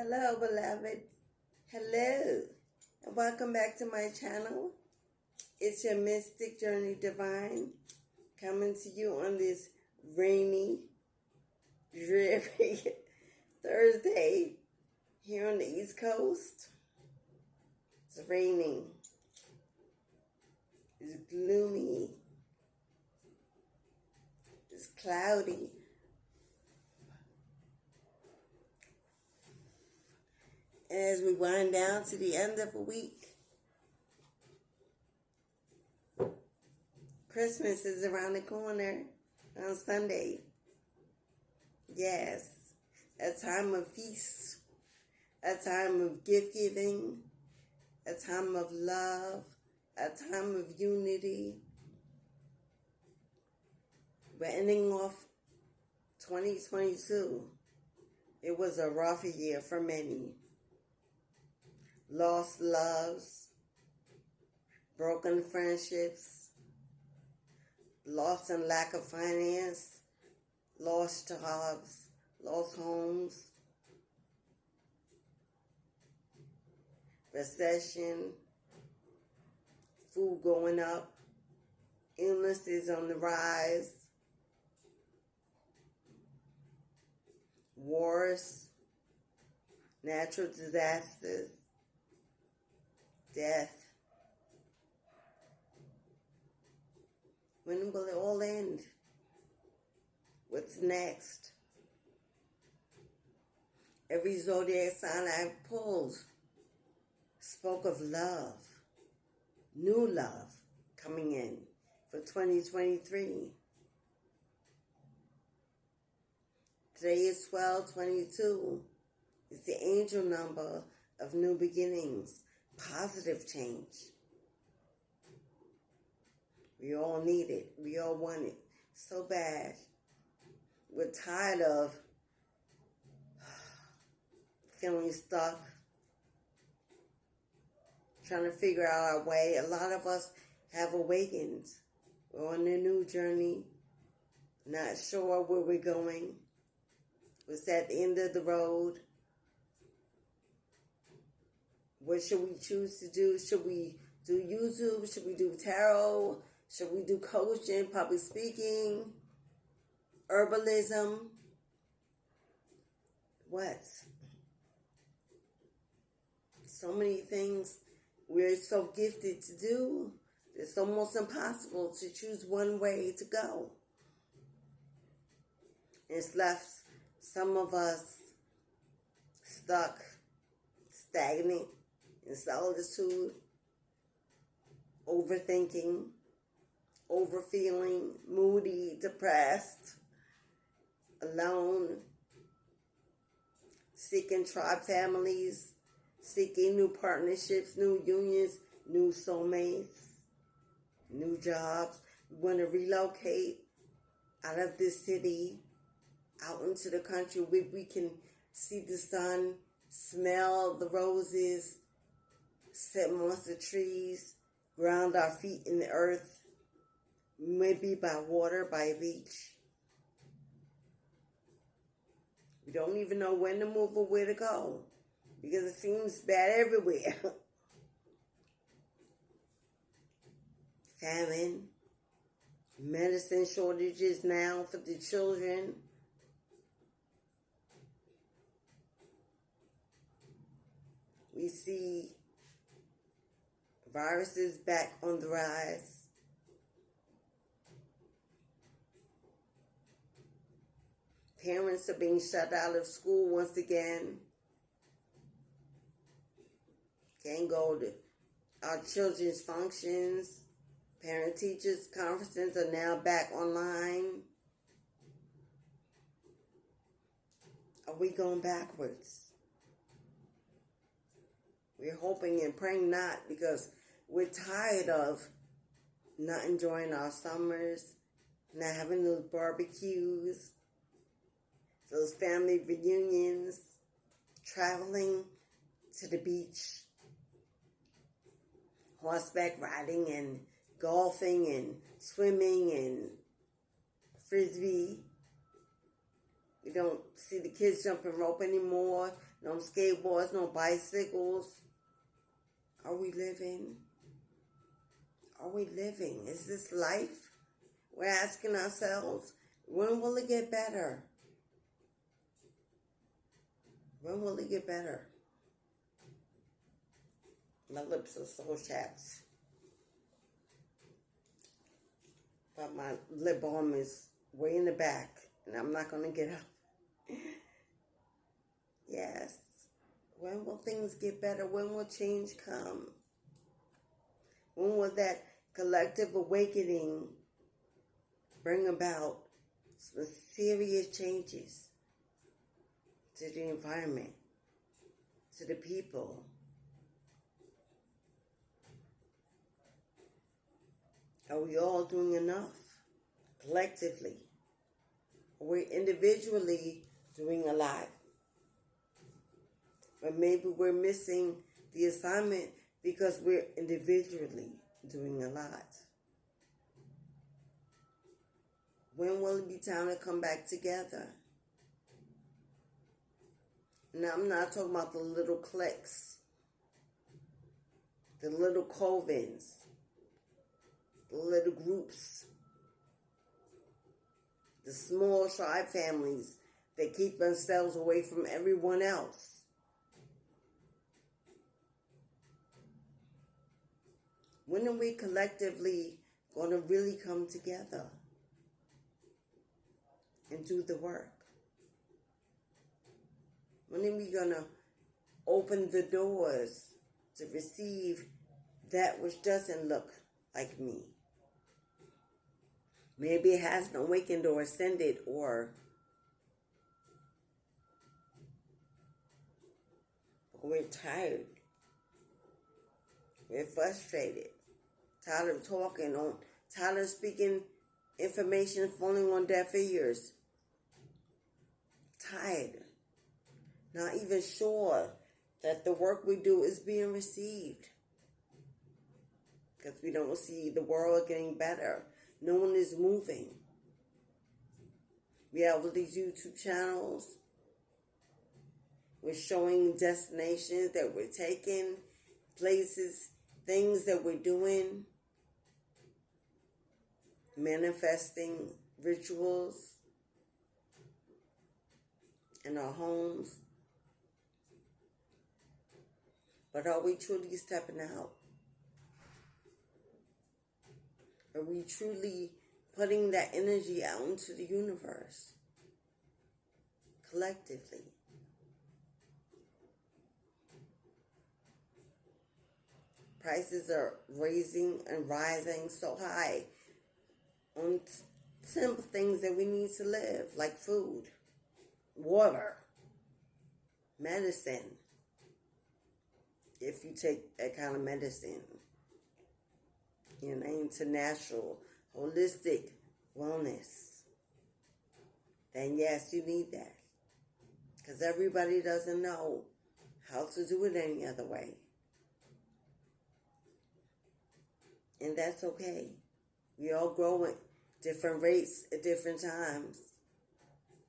Hello, beloved. Hello, and welcome back to my channel. It's your Mystic Journey Divine coming to you on this rainy, dreary Thursday here on the East Coast. It's raining. It's gloomy. It's cloudy. As we wind down to the end of a week, Christmas is around the corner on Sunday. Yes, a time of feast, a time of gift giving, a time of love, a time of unity. We're ending off 2022. It was a rough year for many. Lost loves, broken friendships, loss and lack of finance, lost jobs, lost homes, recession, food going up, illnesses on the rise, wars, natural disasters, death. When will it all end? What's next? Every zodiac sign I pulled spoke of love, new love coming in for 2023. Today is 12/22. It's the angel number of new beginnings. Positive change. We all need it. We all want it so bad. We're tired of feeling stuck, trying to figure out our way. A lot of us have awakened. We're on a new journey, not sure where we're going. We're at the end of the road. What should we choose to do? Should we do YouTube? Should we do tarot? Should we do coaching, public speaking, herbalism? What? So many things we're so gifted to do. It's almost impossible to choose one way to go. It's left some of us stuck, stagnant, in solitude, overthinking, overfeeling, moody, depressed, alone, seeking tribe families, seeking new partnerships, new unions, new soulmates, new jobs. We want to relocate out of this city, out into the country where we can see the sun, smell the roses, sit amongst the trees, ground our feet in the earth, maybe by water, by a beach. We don't even know when to move or where to go because it seems bad everywhere. Famine, medicine shortages now for the children. We see viruses back on the rise. Parents are being shut out of school once again. Can't go to our children's functions. Parent-teachers conferences are now back online. Are we going backwards? We're hoping and praying not, because we're tired of not enjoying our summers, not having those barbecues, those family reunions, traveling to the beach, horseback riding and golfing and swimming and frisbee. We don't see the kids jumping rope anymore. no skateboards, no bicycles. Are we living? Are we living? Is this life? We're asking ourselves, when will it get better? When will it get better? My lips are so chapped. But my lip balm is way in the back, and I'm not going to get up. Yes. When will things get better? When will change come? When will that collective awakening bring about some serious changes to the environment, to the people? Are we all doing enough collectively? Are we individually doing a lot? But maybe we're missing the assignment because we're individually doing a lot. When will it be time to come back together? Now, I'm not talking about the little cliques, the little covens, the little groups, the small tribe families that keep themselves away from everyone else. When are we collectively going to really come together and do the work? When are we going to open the doors to receive that which doesn't look like me? Maybe it hasn't awakened or ascended, or we're tired. We're frustrated. Tired of talking on, tired of speaking information falling on deaf ears. Tired. Not even sure that the work we do is being received. Because we don't see the world getting better. No one is moving. We have all these YouTube channels. We're showing destinations that we're taking, places, things that we're doing, manifesting rituals in our homes. But are we truly stepping out? Are we truly putting that energy out into the universe collectively? Prices are raising and rising so high on simple things that we need to live, like food, water, medicine. If you take that kind of medicine, into natural, holistic wellness, then yes, you need that. Because everybody doesn't know how to do it any other way. And that's okay. We all grow at different rates at different times.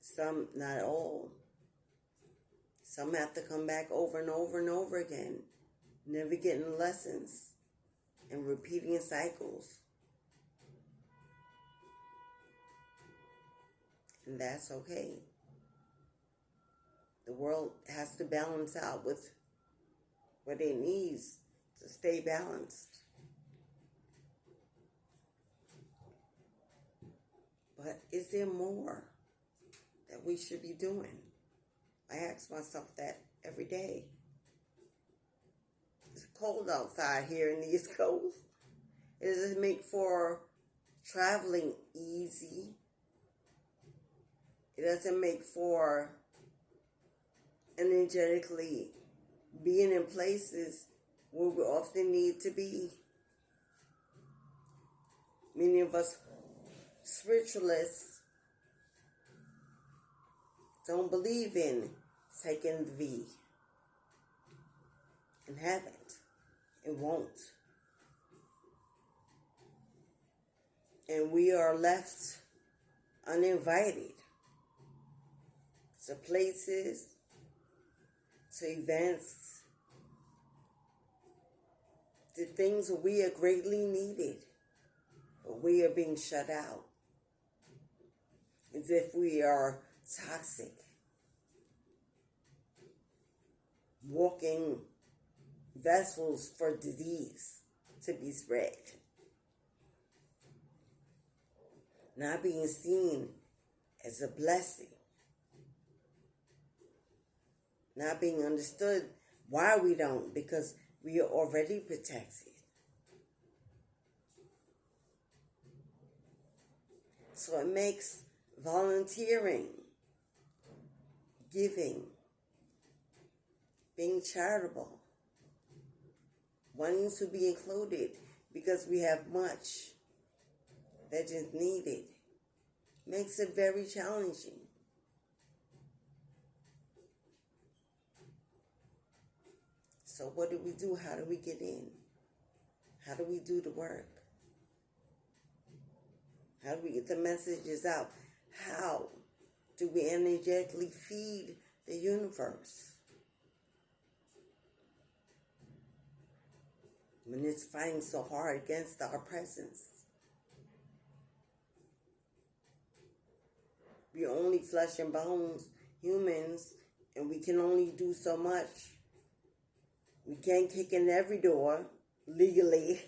Some, not all. Some have to come back over and over and over again, never getting lessons and repeating cycles. And that's okay. The world has to balance out with what it needs to stay balanced. But is there more that we should be doing? I ask myself that every day. It's cold outside here in the East Coast. It doesn't make for traveling easy. It doesn't make for energetically being in places where we often need to be. Many of us spiritualists don't believe in taking the V. And haven't. It won't. And we are left uninvited to places, to events, to things that we are greatly needed, but we are being shut out as if we are toxic, walking vessels for disease to be spread, not being seen as a blessing, not being understood why we don't, because we are already protected. So it makes volunteering, giving, being charitable, wanting to be included because we have much that is needed, makes it very challenging. So what do we do? How do we get in? How do we do the work? How do we get the messages out? How do we energetically feed the universe when it's fighting so hard against our presence? We're only flesh and bones, humans, and we can only do so much. We can't kick in every door legally.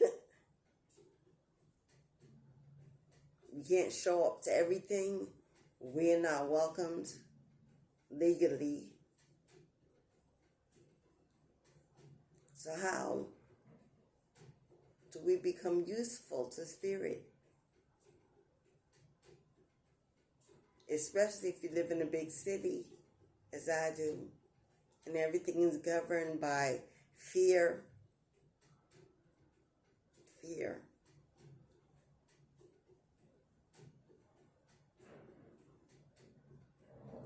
We can't show up to everything. We're not welcomed legally. So how do we become useful to Spirit? Especially if you live in a big city, as I do, and everything is governed by fear. Fear.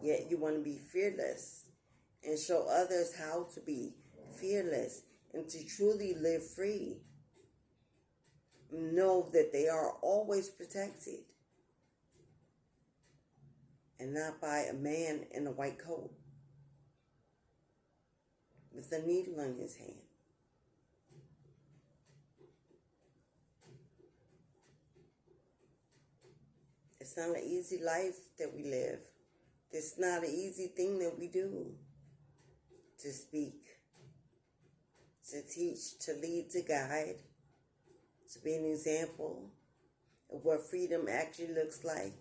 Yet you want to be fearless and show others how to be fearless and to truly live free. Know that they are always protected and not by a man in a white coat with a needle in his hand. It's not an easy life that we live. It's not an easy thing that we do. To speak, to teach, to lead, to guide, to be an example of what freedom actually looks like.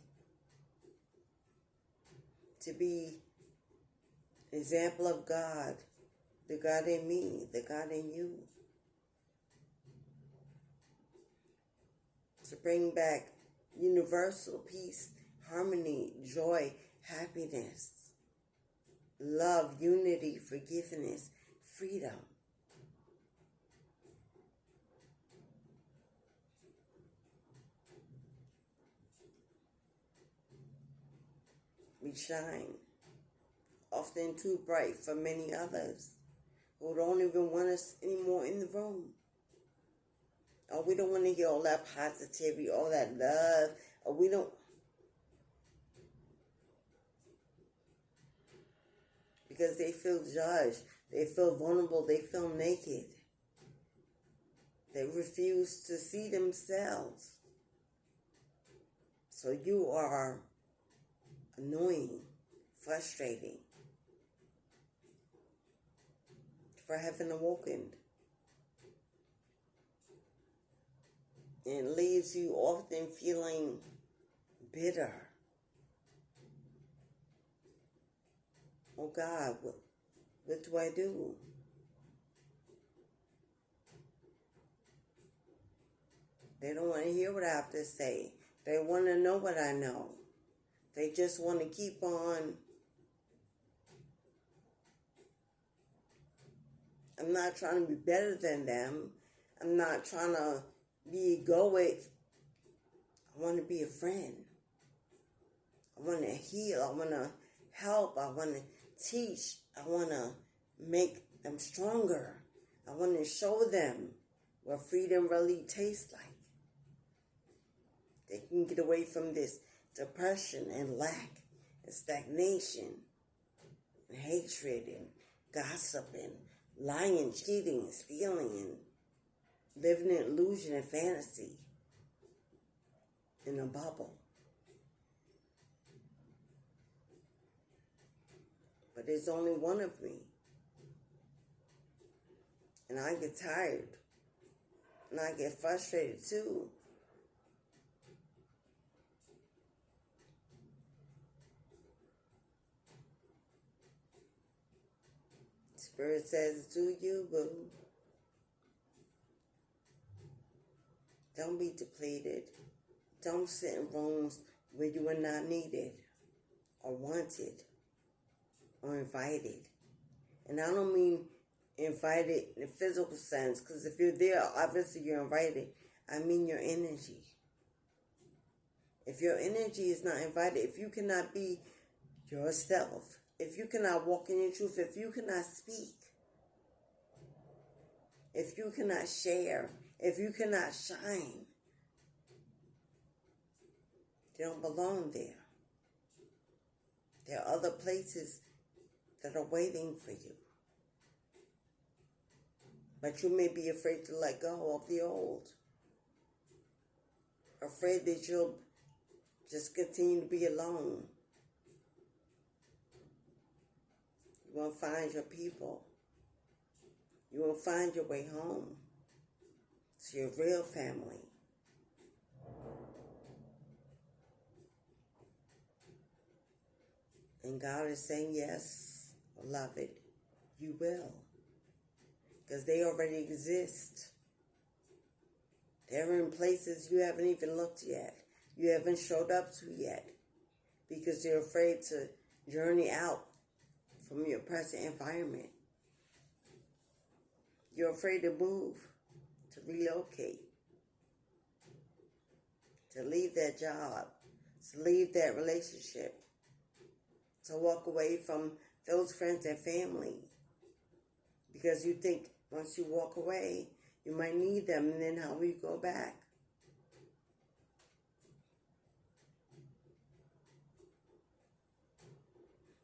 To be an example of God, the God in me, the God in you. To bring back universal peace, harmony, joy, happiness, love, unity, forgiveness, freedom. We shine, often too bright for many others who don't even want us anymore in the room. Or we don't want to hear all that positivity, all that love, or we don't. Because they feel judged, they feel vulnerable, they feel naked. They refuse to see themselves. So you are annoying, frustrating for having awoken. And leaves you often feeling bitter. Oh God, what do I do? They don't want to hear what I have to say. They want to know what I know. They just want to keep on. I'm not trying to be better than them. I'm not trying to be egoic. I want to be a friend. I want to heal. I want to help. I want to teach. I want to make them stronger. I want to show them what freedom really tastes like. They can get away from this depression and lack and stagnation and hatred and gossiping, lying, cheating, stealing, and living in illusion and fantasy in a bubble. But there's only one of me. And I get tired. And I get frustrated too. Spirit says, do you, boo. Don't be depleted. Don't sit in rooms where you are not needed or wanted or invited. And I don't mean invited in a physical sense, because if you're there, obviously you're invited. I mean your energy. If your energy is not invited, if you cannot be yourself, if you cannot walk in your truth, if you cannot speak, if you cannot share, if you cannot shine, you don't belong there. There are other places that are waiting for you. But you may be afraid to let go of the old. Afraid that you'll just continue to be alone. You won't find your people. You won't find your way home to your real family. And God is saying, yes, beloved, you will. Because they already exist. They're in places you haven't even looked yet. You haven't showed up to yet. Because you're afraid to journey out from your present environment. You're afraid to move, to relocate, to leave that job, to leave that relationship, to walk away from those friends and family. Because you think once you walk away, you might need them, and then how will you go back?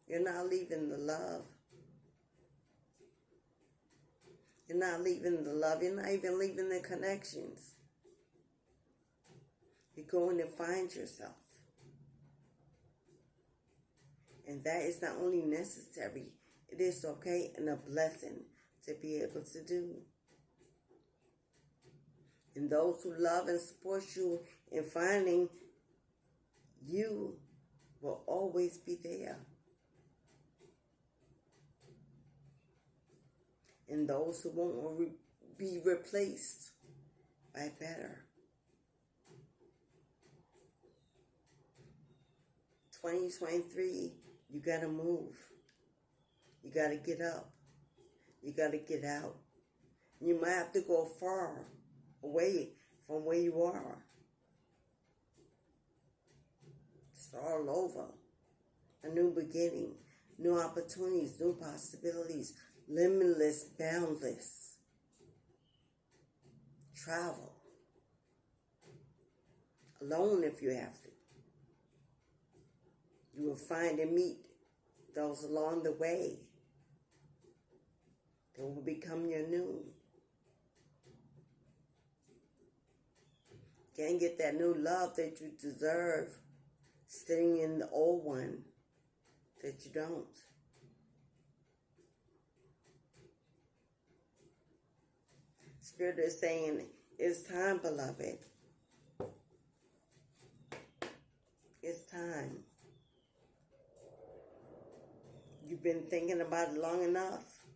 You're not leaving the love. You're not leaving the love. You're not even leaving the connections. You're going to find yourself. And that is not only necessary, it is okay and a blessing to be able to do. And those who love and support you in finding you will always be there. And those who won't be replaced by better. 2023, you got to move. You got to get up. You got to get out. You might have to go far away from where you are. Start all over. A new beginning. New opportunities. New possibilities. Limitless, boundless. Travel. Alone if you have to. You will find and meet those along the way that will become your new. Can't get that new love that you deserve sitting in the old one that you don't. Spirit is saying, it's time, beloved. It's time. You've been thinking about it long enough.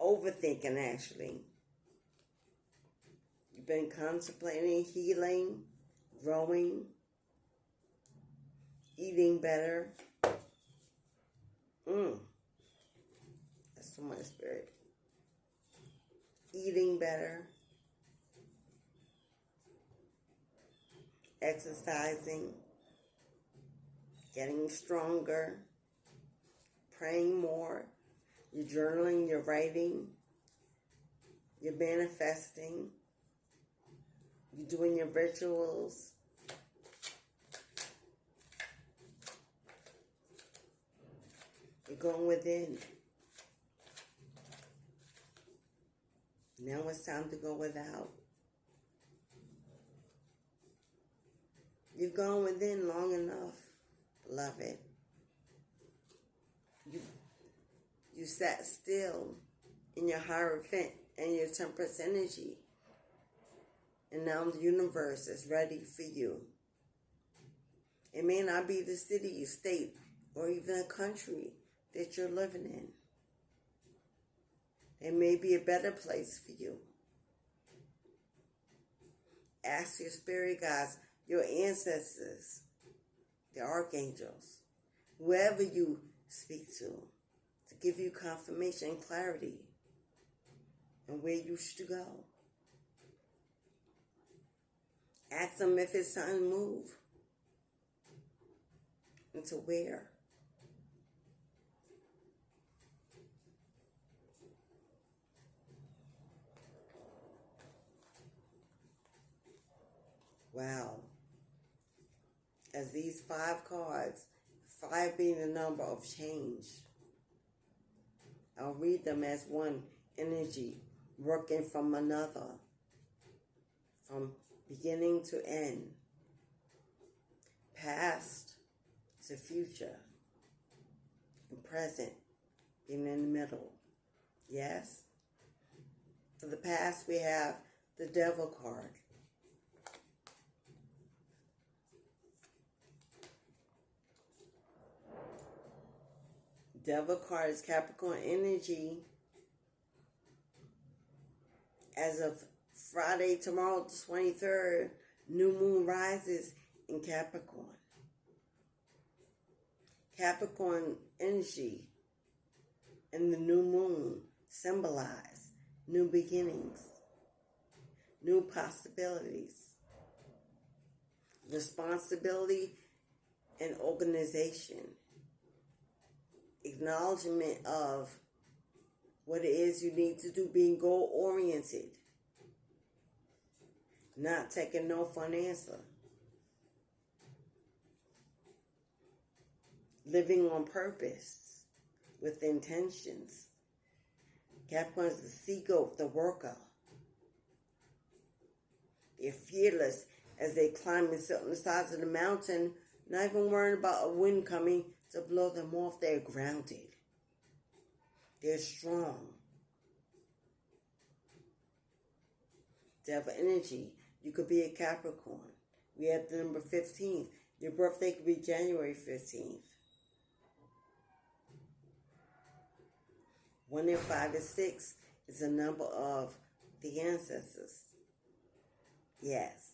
Overthinking, actually. You've been contemplating healing, growing, eating better. That's so much, Spirit. Eating better. Exercising. Getting stronger. Praying more. You're journaling, you're writing. You're manifesting. You're doing your rituals. You're going within. Now it's time to go without. You've gone within long enough, beloved. You sat still in your Hierophant and your Temperance energy. And now the universe is ready for you. It may not be the city, state, or even a country that you're living in. It may be a better place for you. Ask your spirit guides, your ancestors, the archangels, whoever you speak to give you confirmation and clarity on where you should go. Ask them if it's time to move. And to where. Wow. As these 5 cards, 5 being the number of change, I'll read them as one energy working from another, from beginning to end, past to future, and present being in the middle. Yes? For the past, we have the Devil card. Devil card is Capricorn energy. As of Friday, tomorrow, the 23rd, new moon rises in Capricorn. Capricorn energy and the new moon symbolize new beginnings, new possibilities, responsibility and organization, acknowledgement of what it is you need to do, being goal-oriented, not taking no for an answer, living on purpose with intentions. Capricorn is the sea goat, the worker. They're fearless as they climb and sit on the sides of the mountain, not even worrying about a wind coming to blow them off. They're grounded. They're strong. Devil energy. You could be a Capricorn. We have the number 15. Your birthday could be January 15th. 1 and 5 and 6 is a number of the ancestors. Yes.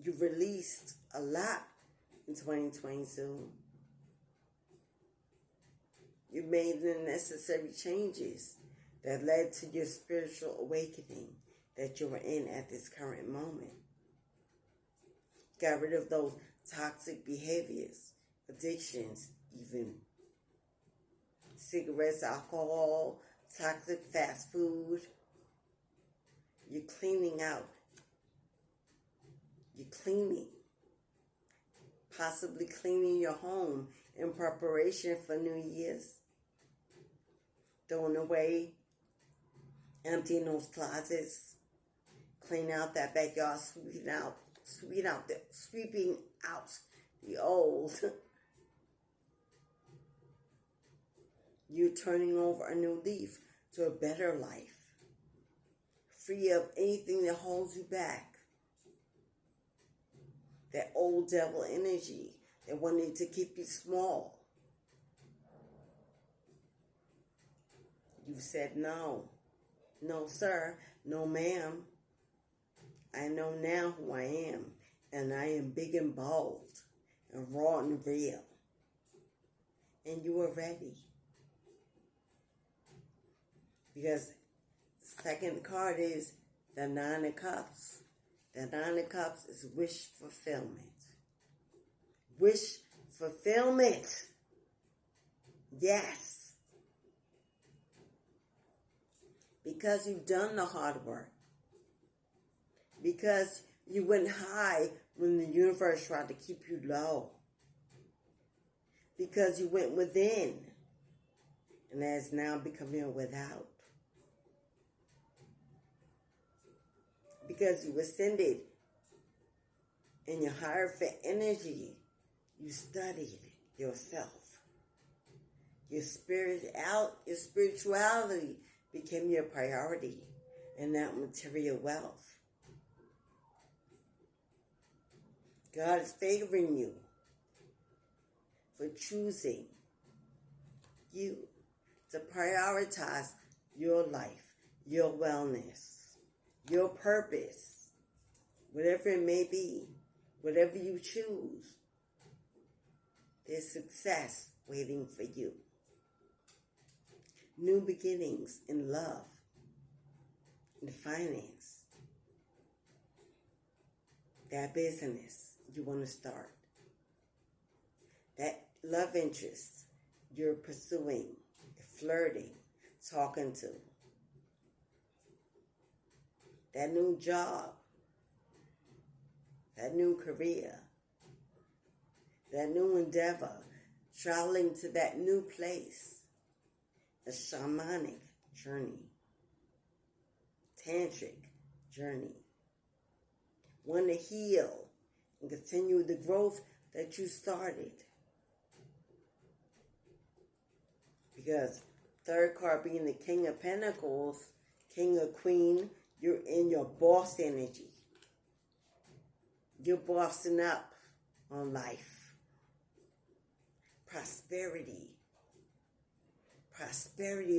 You released a lot in 2022. You made the necessary changes that led to your spiritual awakening that you were in at this current moment. Got rid of those toxic behaviors, addictions, even cigarettes, alcohol, toxic fast food. You're cleaning out. You're cleaning. Possibly cleaning your home in preparation for New Year's. Throwing away, emptying those closets, clean out that backyard, sweeping out the old. You're turning over a new leaf to a better life, free of anything that holds you back. That old devil energy that wanted to keep you small. You said no. No, sir. No, ma'am. I know now who I am. And I am big and bold and raw and real. And you are ready. Because the second card is the 9 of Cups. The 9 of Cups is wish fulfillment. Wish fulfillment. Yes. Because you've done the hard work. Because you went high when the universe tried to keep you low. Because you went within and that is now becoming a without. Because you ascended in your higher energy, you studied yourself. Your spirituality became your priority and not material wealth. God is favoring you for choosing you to prioritize your life, your wellness, your purpose, whatever it may be, whatever you choose. There's success waiting for you. New beginnings in love, in finance, that business you want to start, that love interest you're pursuing, flirting, talking to, that new job, that new career, that new endeavor, traveling to that new place, a shamanic journey, tantric journey, want to heal and continue the growth that you started. Because third card being the King of Pentacles, King or Queen, you're in your boss energy. You're bossing up on life. Prosperity,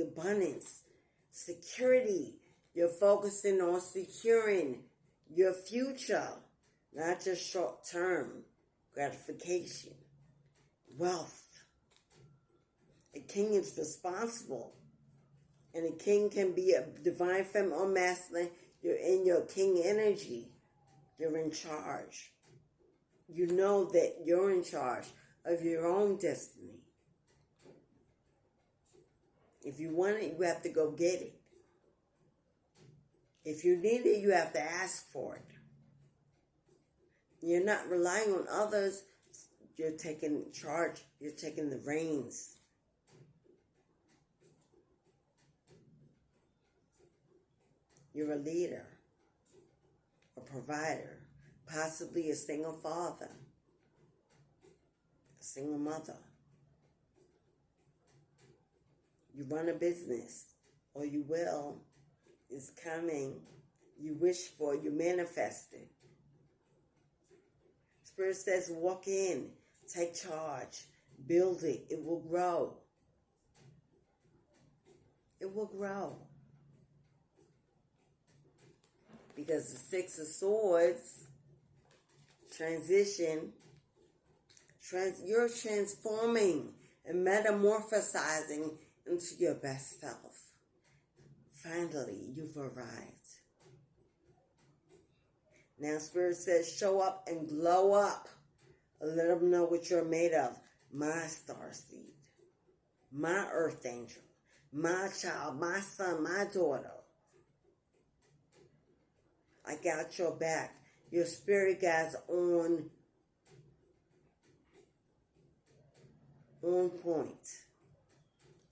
abundance, security. You're focusing on securing your future, not just short-term gratification. Wealth. A king is responsible, and a king can be a divine feminine or masculine. You're in your king energy. You're in charge. You know that you're in charge of your own destiny. If you want it, you have to go get it. If you need it, you have to ask for it. You're not relying on others. You're taking charge. You're taking the reins. You're a leader, a provider, possibly a single father, a single mother. You run a business, or you will. It's coming. You wish for, you manifest it. Spirit says, walk in, take charge, build it. It will grow. It will grow. Because the Six of Swords, transition, you're transforming and metamorphosizing into your best self. Finally, you've arrived. Now, Spirit says, show up and glow up. Let them know what you're made of. My starseed, my earth angel, my child, my son, my daughter. I got your back. Your spirit guides on point.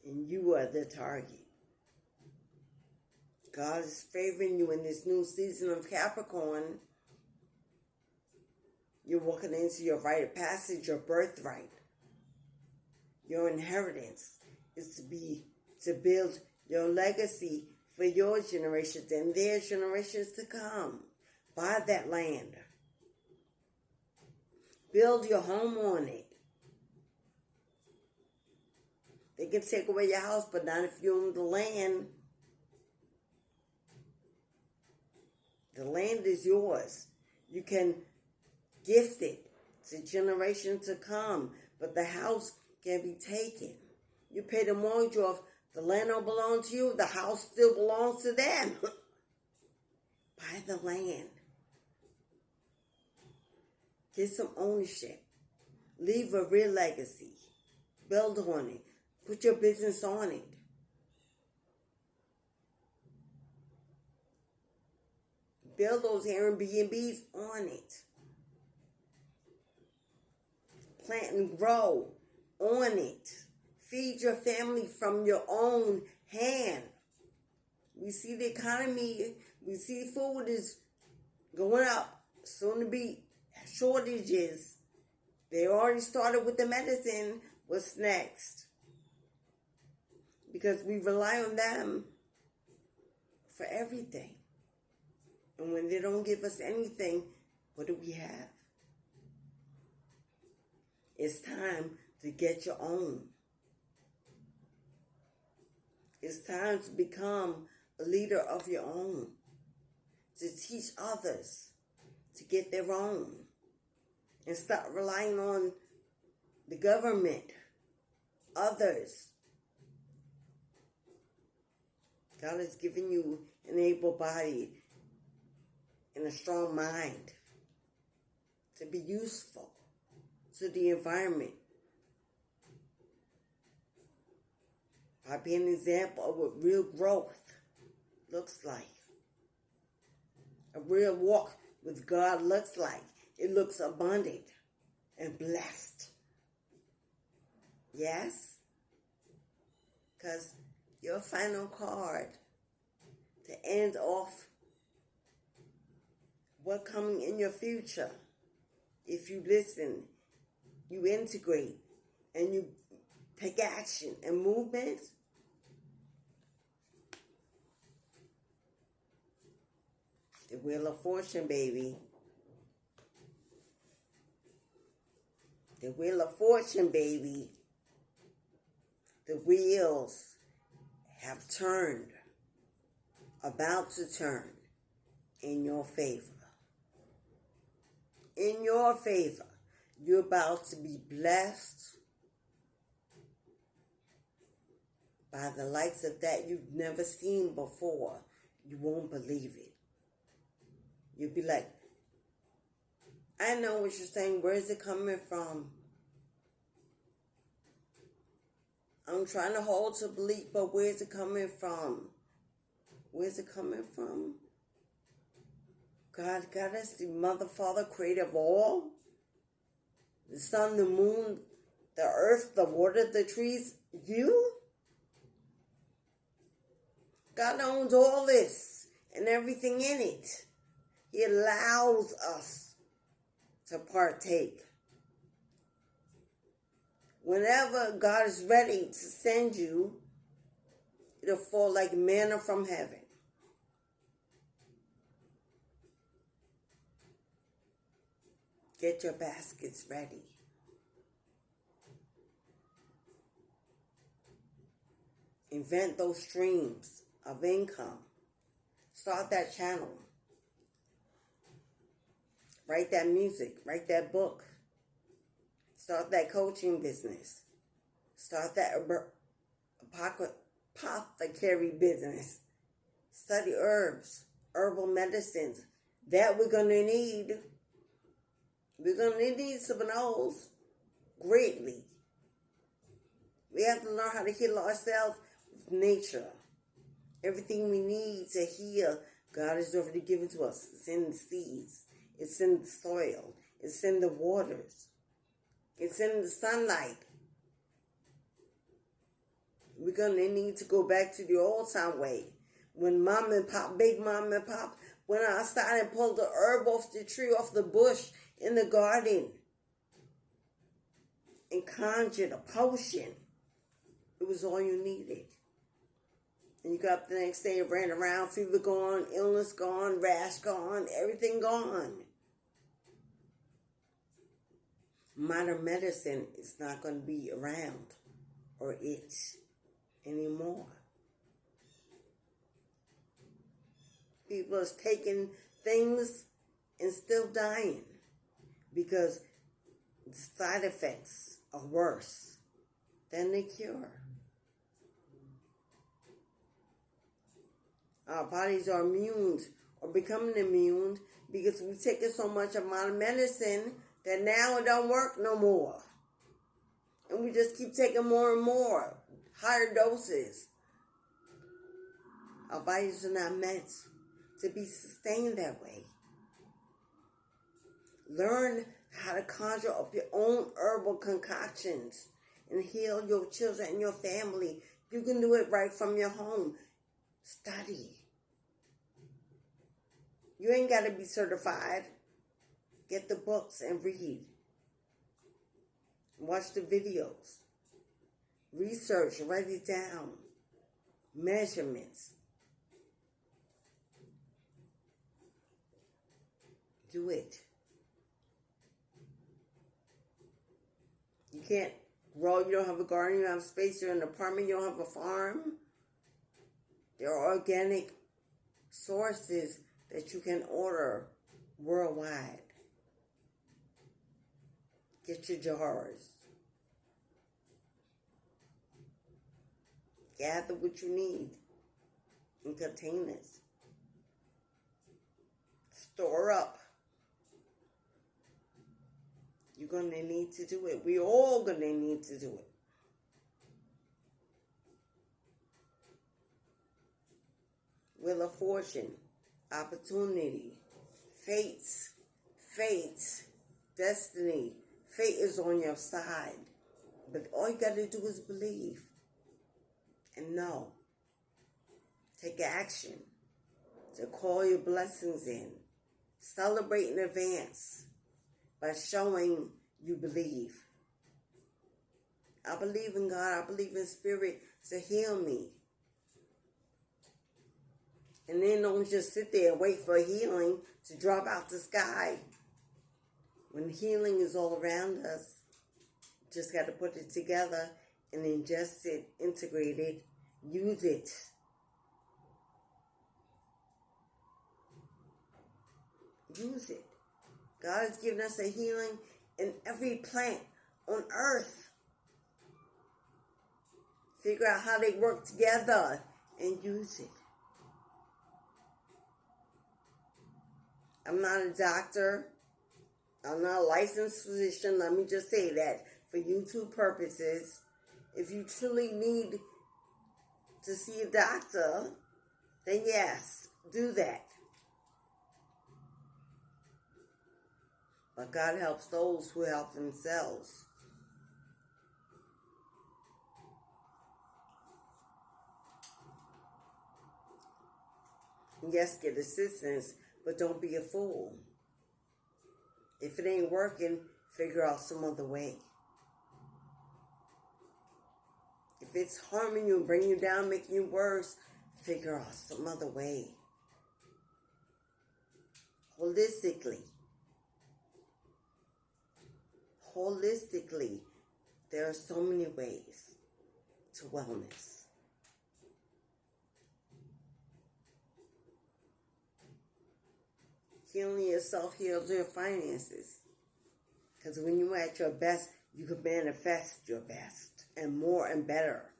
And you are the target. God is favoring you in this new season of Capricorn. You're walking into your rite of passage, your birthright. Your inheritance is to build your legacy for your generations and their generations to come. Buy that land. Build your home on it. They can take away your house, but not if you own the land. The land is yours. You can gift it to generations to come, but the house can be taken. You pay the mortgage off. The land don't belong to you. The house still belongs to them. Buy the land. Get some ownership. Leave a real legacy. Build on it. Put your business on it. Build those Airbnbs on it. Plant and grow on it. feed your family from your own hand. We see the economy, we see food is going up, soon to be shortages. They already started with the medicine. What's next? Because we rely on them for everything. And when they don't give us anything, what do we have? It's time to get your own. It's time to become a leader of your own. To teach others to get their own. And stop relying on the government, others. God has given you an able body and a strong mind to be useful to the environment by being an example of what real growth looks like. A real walk with God looks like. It looks abundant and blessed. Yes? Because your final card to end off what's coming in your future, if you listen, you integrate, and you take action and movement, the Wheel of Fortune, baby. The Wheel of Fortune, baby. The wheels have turned, about to turn in your favor. In your favor. You're about to be blessed by the likes of that you've never seen before. You won't believe it. You'll be like, I know what you're saying. Where's it coming from? I'm trying to hold to belief, but where's it coming from? Where's it coming from? God got us, the Mother, Father, creator of all. The sun, the moon, the earth, the water, the trees. You? God owns all this and everything in it. He allows us to partake. Whenever God is ready to send you, it'll fall like manna from heaven. Get your baskets ready. Invent those streams of income. Start that channel. Write that music. Write that book. Start that coaching business. Start that apothecary business. Study herbs, herbal medicines. That we're going to need. We're going to need some of those greatly. We have to learn how to heal ourselves with nature. Everything we need to heal, God has already given to us. It's in the seeds. It's in the soil. It's in the waters. It's in the sunlight. We're going to need to go back to the old time way. When mom and pop, big mom and pop, went outside and pulled the herb off the tree, off the bush in the garden. And conjured a potion. It was all you needed. And you got up the next day and ran around, fever gone, illness gone, rash gone, everything gone. Modern medicine is not going to be around or it anymore. People are taking things and still dying because the side effects are worse than the cure. Our bodies are immune or becoming immune because we've taken so much of modern medicine that now it don't work no more. And we just keep taking more and more, higher doses. Our bodies are not meant to be sustained that way. Learn how to conjure up your own herbal concoctions and heal your children and your family. You can do it right from your home. Study. You ain't got to be certified. Get the books and read. Watch the videos. Research, write it down. Measurements. Do it. You can't grow, you don't have a garden, you don't have space, you're in an apartment, you don't have a farm. There are organic sources that you can order worldwide. Get your jars. Gather what you need in containers. Store up. You're going to need to do it. We're all going to need to do it. Wheel of Fortune, opportunity, fate, destiny. Fate is on your side. But all you got to do is believe. And know. Take action to call your blessings in. Celebrate in advance by showing you believe. I believe in God. I believe in Spirit to heal me. And then don't just sit there and wait for healing to drop out the sky. When healing is all around us, just got to put it together and ingest it, integrate it, use it. Use it. God has given us a healing in every plant on earth. Figure out how they work together and use it. I'm not a doctor. I'm not a licensed physician. Let me just say that for YouTube purposes. If you truly need to see a doctor, then yes, do that. But God helps those who help themselves. Yes, get assistance, but don't be a fool. If it ain't working, figure out some other way. If it's harming you, bringing you down, making you worse, figure out some other way. Holistically, there are so many ways to wellness. Healing yourself heals your finances. Because when you're at your best, you can manifest your best and more and better.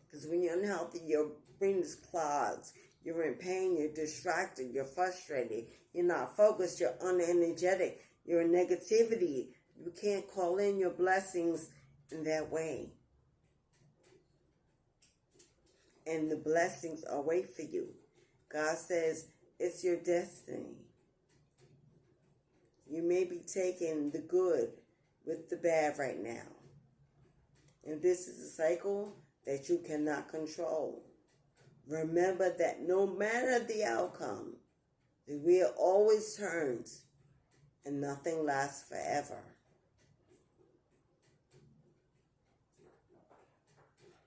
Because when you're unhealthy, your brain is clogged. You're in pain, you're distracted, you're frustrated, you're not focused, you're unenergetic, you're in negativity. You can't call in your blessings in that way. And the blessings are wait for you. God says it's your destiny. You may be taking the good with the bad right now. And this is a cycle that you cannot control. Remember that no matter the outcome, the wheel always turns and nothing lasts forever.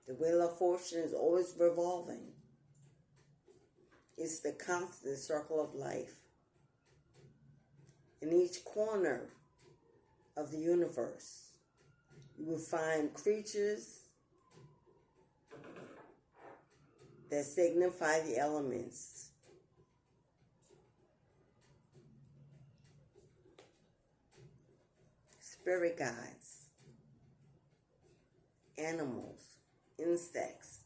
The wheel of fortune is always revolving. It's the constant circle of life. In each corner of the universe, you will find creatures that signify the elements. Spirit guides, animals, insects,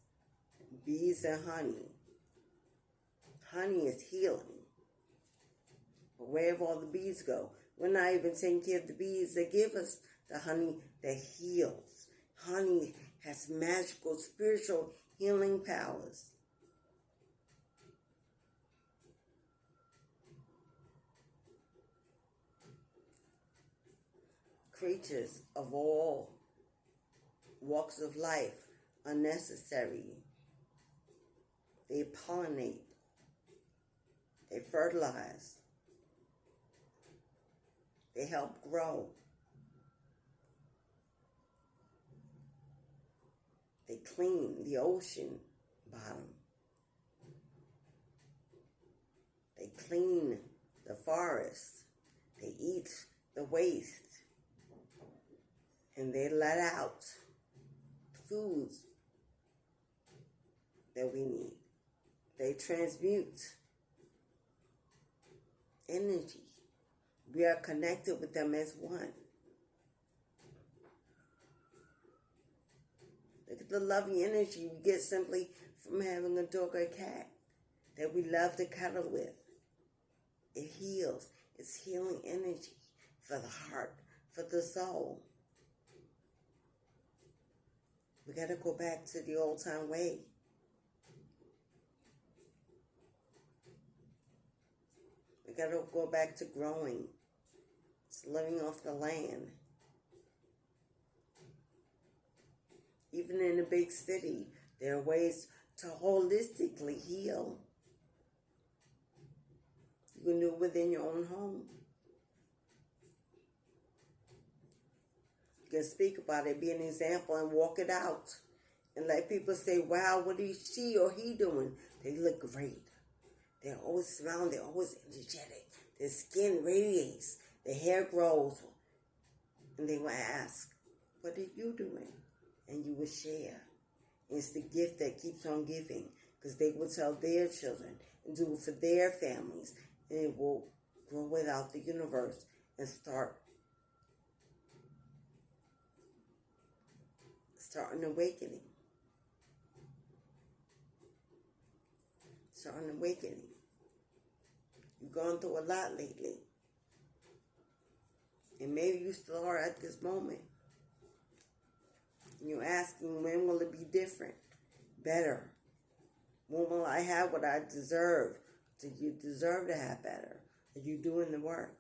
bees and honey. Honey is healing. But where have all the bees go? We're not even taking care of the bees that give us the honey that heals. Honey has magical, spiritual healing powers. Creatures of all walks of life are necessary. They pollinate. They fertilize. They help grow. They clean the ocean bottom. They clean the forest. They eat the waste. And they let out foods that we need. They transmute energy. We are connected with them as one. Look at the loving energy we get simply from having a dog or a cat that we love to cuddle with. It heals. It's healing energy for the heart, for the soul. We got to go back to the old time way. We got to go back to growing. It's living off the land. Even in a big city, there are ways to holistically heal. You can do it within your own home. You can speak about it, be an example, and walk it out. And let people say, wow, what is she or he doing? They look great. They're always smiling. They're always energetic. Their skin radiates. Their hair grows. And they will ask, what are you doing? And you will share. And it's the gift that keeps on giving. Because they will tell their children and do it for their families. And it will grow without the universe and start an awakening. Start an awakening. You've gone through a lot lately. And maybe you still are at this moment. And you're asking, when will it be different? Better? When will I have what I deserve? Do you deserve to have better? Are you doing the work?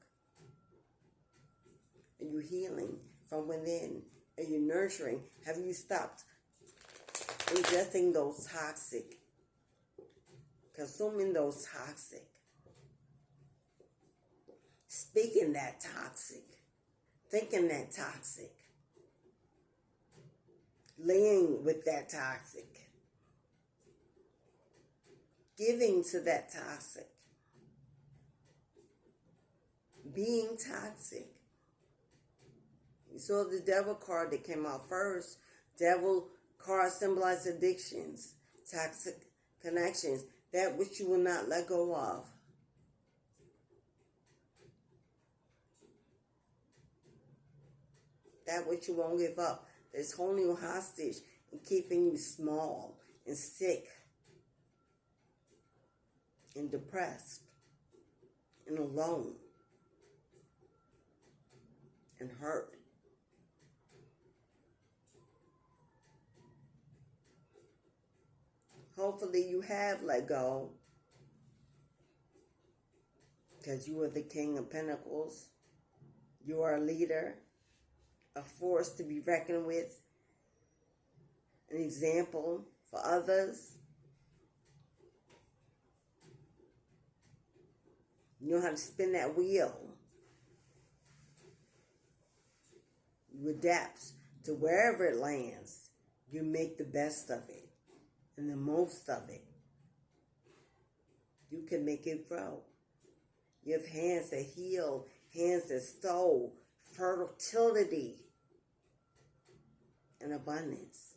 Are you healing from within? Are you nurturing? Have you stopped ingesting those toxic, consuming those toxic, speaking that toxic, thinking that toxic, laying with that toxic, giving to that toxic, being toxic? You saw the devil card that came out first. Devil card symbolizes addictions, toxic connections, that which you will not let go of. That which you won't give up. That's holding you hostage and keeping you small and sick and depressed and alone and hurt. Hopefully you have let go, because you are the King of Pentacles. You are a leader, a force to be reckoned with, an example for others. You know how to spin that wheel. You adapt to wherever it lands. You make the best of it and the most of it. You can make it grow. You have hands that heal, hands that sow, fertility, and abundance.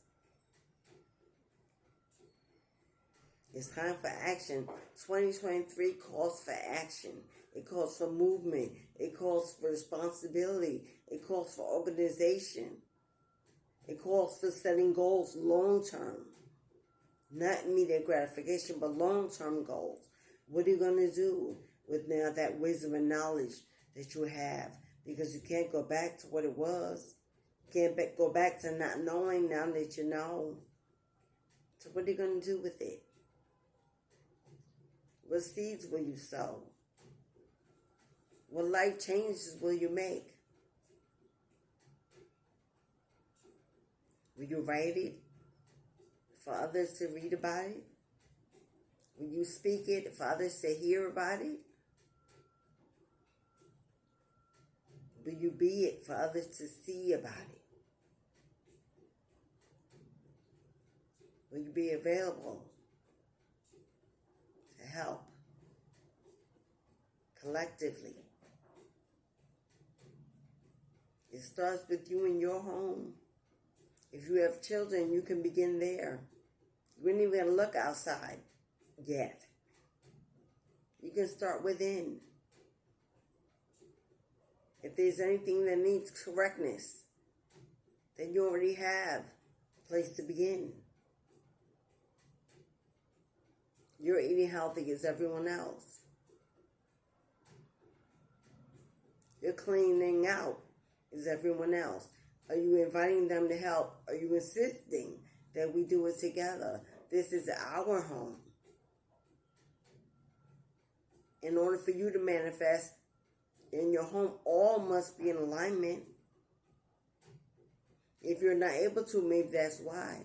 It's time for action. 2023 calls for action. It calls for movement. It calls for responsibility. It calls for organization. It calls for setting goals long term. Not immediate gratification, but long-term goals. What are you going to do with now that wisdom and knowledge that you have? Because you can't go back to what it was. You can't go back to not knowing now that you know. So what are you going to do with it? What seeds will you sow? What life changes will you make? Will you write it for others to read about it? Will you speak it for others to hear about it? Will you be it for others to see about it? Will you be available to help collectively? It starts with you in your home. If you have children, you can begin there. You ain't even look outside yet. You can start within. If there's anything that needs correctness, then you already have a place to begin. You're eating healthy as everyone else. You're cleaning out as everyone else. Are you inviting them to help? Are you insisting that we do it together? This is our home. In order for you to manifest in your home, all must be in alignment. If you're not able to, maybe that's why.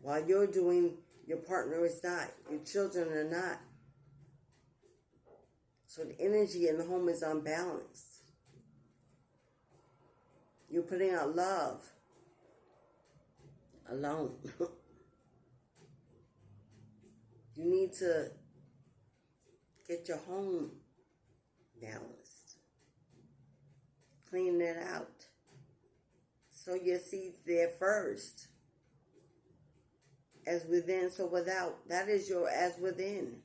While you're doing, your partner is not. Your children are not. So the energy in the home is unbalanced. You're putting out love alone. You need to get your home balanced. Clean it out. Sow your seeds there first. As within, so without. That is your as within.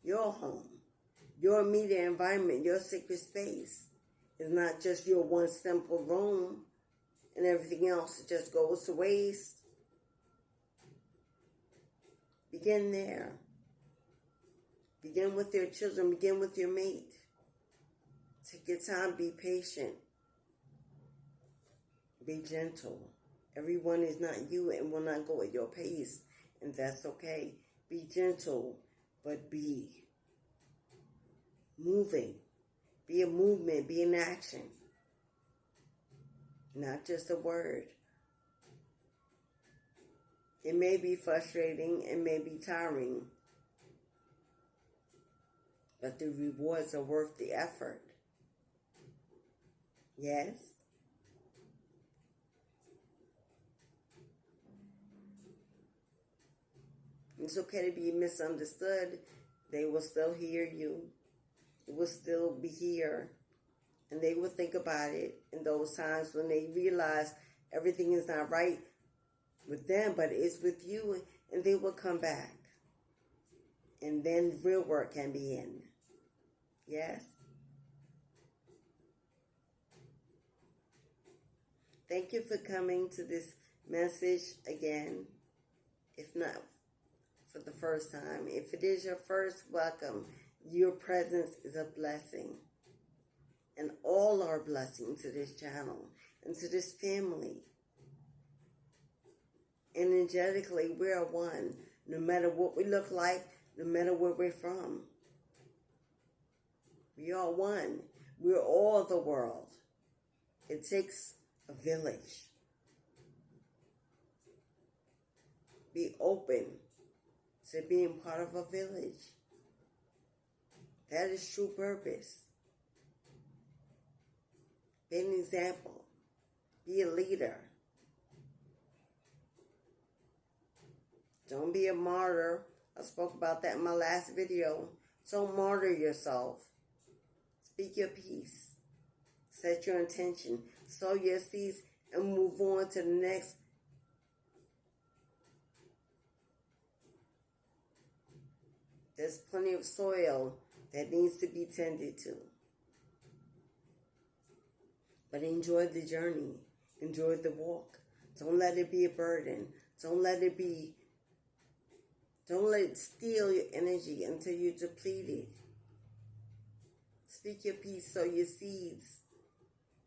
Your home. Your immediate environment. Your sacred space. It's not just your one simple room and everything else just goes to waste. Begin there. Begin with your children. Begin with your mate. Take your time. Be patient. Be gentle. Everyone is not you and will not go at your pace, and that's okay. Be gentle, but be moving. Be a movement, be an action. Not just a word. It may be frustrating, it may be tiring, but the rewards are worth the effort. Yes? It's okay to be misunderstood. They will still hear you. It will still be here. And they will think about it in those times when they realize everything is not right with them, but it's with you, and they will come back. And then real work can begin. Yes? Thank you for coming to this message again. If not for the first time. If it is your first, welcome. Your presence is a blessing. And all are blessings to this channel and to this family. Energetically, we are one. No matter what we look like, no matter where we're from. We are one. We're all the world. It takes a village. Be open to being part of a village. That is true purpose. Be an example. Be a leader. Don't be a martyr. I spoke about that in my last video. Don't martyr yourself. Speak your piece. Set your intention. Sow your seeds and move on to the next. There's plenty of soil that needs to be tended to. But enjoy the journey. Enjoy the walk. Don't let it be a burden. Don't let it steal your energy until you're depleted. Speak your piece, sow your seeds,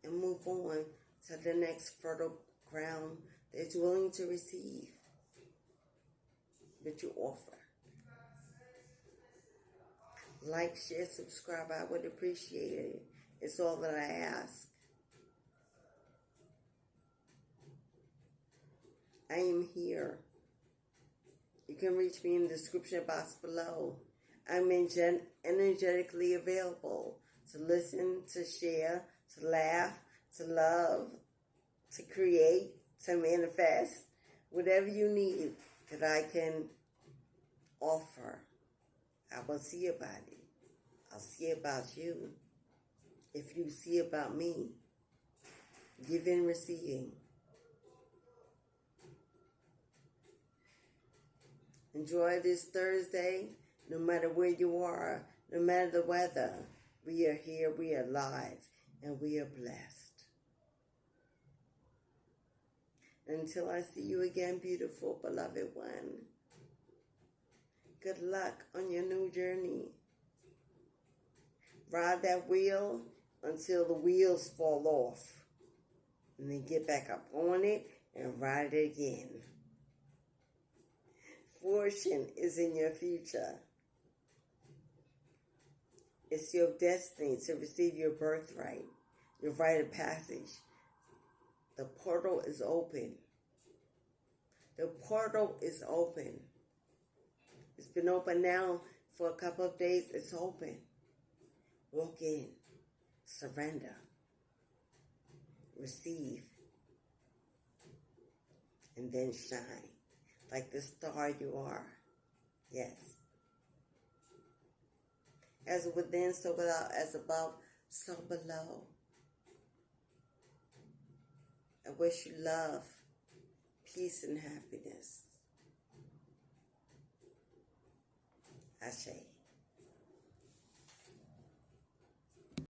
and move on to the next fertile ground that's willing to receive what you offer. Like, share, subscribe. I would appreciate it. It's all that I ask. I am here. You can reach me in the description box below. I'm energetically available to listen, to share, to laugh, to love, to create, to manifest, whatever you need that I can offer. I will see about it. I'll see about you. If you see about me, giving, receiving. Enjoy this Thursday, no matter where you are, no matter the weather. We are here, we are alive, and we are blessed. Until I see you again, beautiful, beloved one. Good luck on your new journey. Ride that wheel until the wheels fall off. And then get back up on it and ride it again. Fortune is in your future. It's your destiny to receive your birthright, your rite of passage. The portal is open. The portal is open. It's been open now for a couple of days. It's open. Walk in. Surrender. Receive. And then shine. Like the star you are. Yes. As within, so without, as above, so below. I wish you love, peace, and happiness. Ashe.